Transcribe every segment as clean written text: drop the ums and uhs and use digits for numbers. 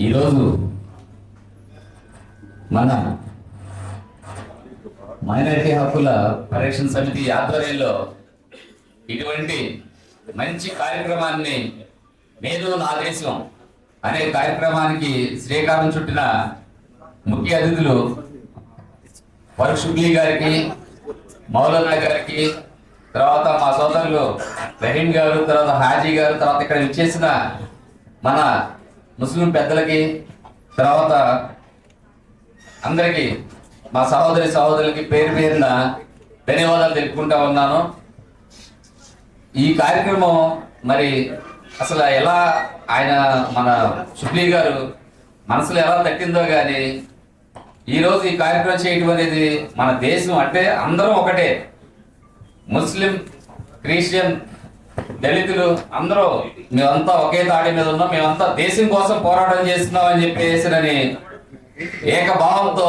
ఈరోజు మన మైనారిటీ హక్కుల పరిరక్షణ సమితి ఆధ్వర్యంలో ఇటువంటి మంచి కార్యక్రమాన్ని నేను నా దేశం అనే కార్యక్రమానికి శ్రీకారం చుట్టిన ముఖ్య అతిథులు ఫరూక్ షుబ్లీ గారికి, మౌలానా గారికి, తర్వాత మా సోదరులు రహీం గారు, తర్వాత హాజీ గారు, తర్వాత ఇక్కడ విచ్చేసిన మన ముస్లిం పెద్దలకి, తర్వాత అందరికీ మా సహోదరులకి పేరు పేరున ధన్యవాదాలు తెలుపుకుంటా ఉన్నాను. ఈ కార్యక్రమం మరి అసలు ఎలా ఆయన మన షుబ్లీ గారు మనసులో ఎలా తట్టిందో కానీ ఈరోజు ఈ కార్యక్రమం చేయడం అనేది మన దేశం అంటే అందరం ఒకటే, ముస్లిం, క్రిస్టియన్, దళితులు అందరూ మేమంతా ఒకే తాడి మీద ఉన్నాం, మేమంతా దేశం కోసం పోరాటం చేస్తున్నాం అని చెప్పేసి ఏకభావంతో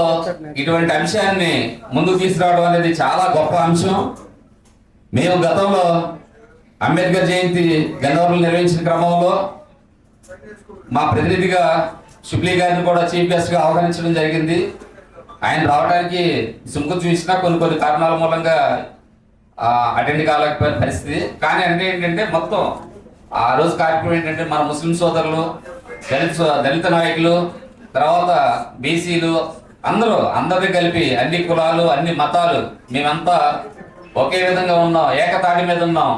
ఇటువంటి అంశాన్ని ముందుకు తీసుకురావడం అనేది చాలా గొప్ప అంశం. మేము గతంలో అంబేద్కర్ జయంతి గన్నవరంలో నిర్వహించిన క్రమంలో మా ప్రతినిధిగా షుబ్లీ గారిని కూడా చీఫ్ గెస్ట్ గా ఆహ్వానించడం జరిగింది. ఆయన రావడానికి సుముఖం చూసినా కొన్ని కారణాల మూలంగా అటెండ్ కాలేకపోయిన పరిస్థితి. కానీ అంటే ఏంటంటే మొత్తం ఆ రోజు కార్యక్రమం ఏంటంటే మన ముస్లిం సోదరులు, దళిత నాయకులు, తర్వాత బీసీలు అందరినీ కలిపి అన్ని కులాలు, అన్ని మతాలు మేమంతా ఒకే విధంగా ఉన్నాం, ఏకతాటి మీద ఉన్నాం,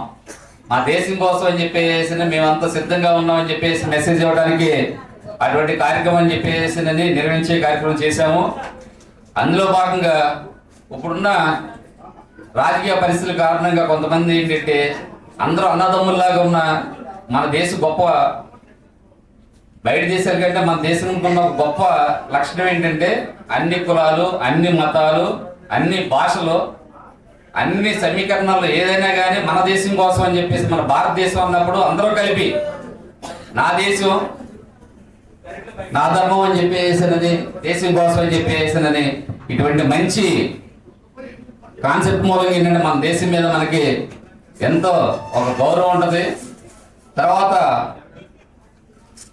మా దేశం కోసం అని చెప్పేసి మేమంతా సిద్ధంగా ఉన్నాం అని చెప్పేసి మెసేజ్ ఇవ్వడానికి అటువంటి కార్యక్రమం అని చెప్పేసి నిర్వహించే కార్యక్రమం చేశాము. అందులో భాగంగా ఇప్పుడున్న రాజకీయ పరిస్థితుల కారణంగా కొంతమంది ఏంటంటే అందరూ అన్నదమ్ముల్లాగా ఉన్న మన దేశం గొప్ప, బయట దేశాల కంటే మన దేశం ఉన్న గొప్ప లక్షణం ఏంటంటే అన్ని కులాలు, అన్ని మతాలు, అన్ని భాషలు, అన్ని సమీకరణాలు ఏదైనా కానీ మన దేశం కోసం అని చెప్పేసి మన భారతదేశం అన్నప్పుడు అందరూ కలిపి నా దేశం, నా ధర్మం అని చెప్పేసినది, దేశం కోసం అని చెప్పేసినది ఇటువంటి మంచి కాన్సెప్ట్ మూలంగా ఏంటంటే మన దేశం మీద మనకి ఎంతో ఒక గౌరవం ఉంటుంది. తర్వాత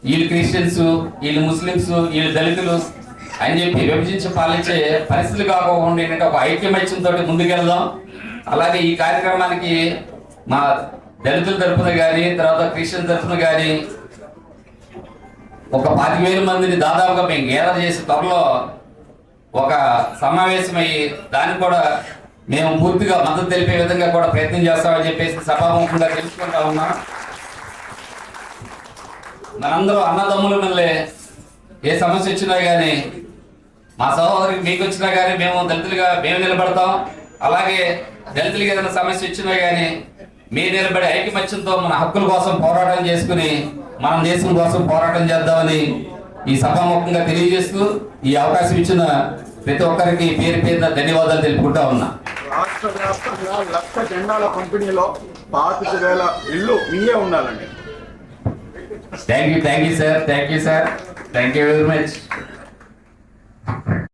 వీళ్ళు క్రిస్టియన్స్, వీళ్ళు ముస్లిమ్స్, వీళ్ళు దళితులు అని చెప్పి విభజించి పాలించే పరిస్థితులు కాకుండా ఏంటంటే ఒక ఐక్యమత్యంతో ముందుకెళ్దాం. అలాగే ఈ కార్యక్రమానికి మా దళితుల తరఫున కానీ, తర్వాత క్రిస్టియన్ తరఫున కానీ ఒక 25,000 మందిని దాదాపుగా మేము గేదర్ చేసి త్వరలో ఒక సమావేశం అయ్యి దానికి కూడా మేము పూర్తిగా మద్దతు తెలిపే విధంగా కూడా ప్రయత్నం చేస్తామని చెప్పేసి సభాముఖంగా తెలుసుకుంటా ఉన్నాం. మనందరూ అన్నదమ్ముల మళ్ళీ ఏ సమస్య వచ్చినా కానీ మా సహోదరికి మీకు వచ్చినా కానీ మేము దళితులుగా మేము నిలబడతాం. అలాగే దళితులకి ఏదైనా సమస్య వచ్చినా కానీ మీరు నిలబడి ఐకమత్యంతో మన హక్కుల కోసం పోరాటం చేసుకుని మన దేశం కోసం పోరాటం చేద్దామని ఈ సభాముఖంగా తెలియజేస్తూ ఈ అవకాశం ఇచ్చిన ప్రతి ఒక్కరికి పేరు పేరున ధన్యవాదాలు తెలుపుకుంటా ఉన్నా. రాష్ట్ర వ్యాప్తంగా 1,00,000 జెండాల పంపిణీలో 25,000 ఇళ్ళు మీయే ఉండాలండి. Thank you sir, thank you very much.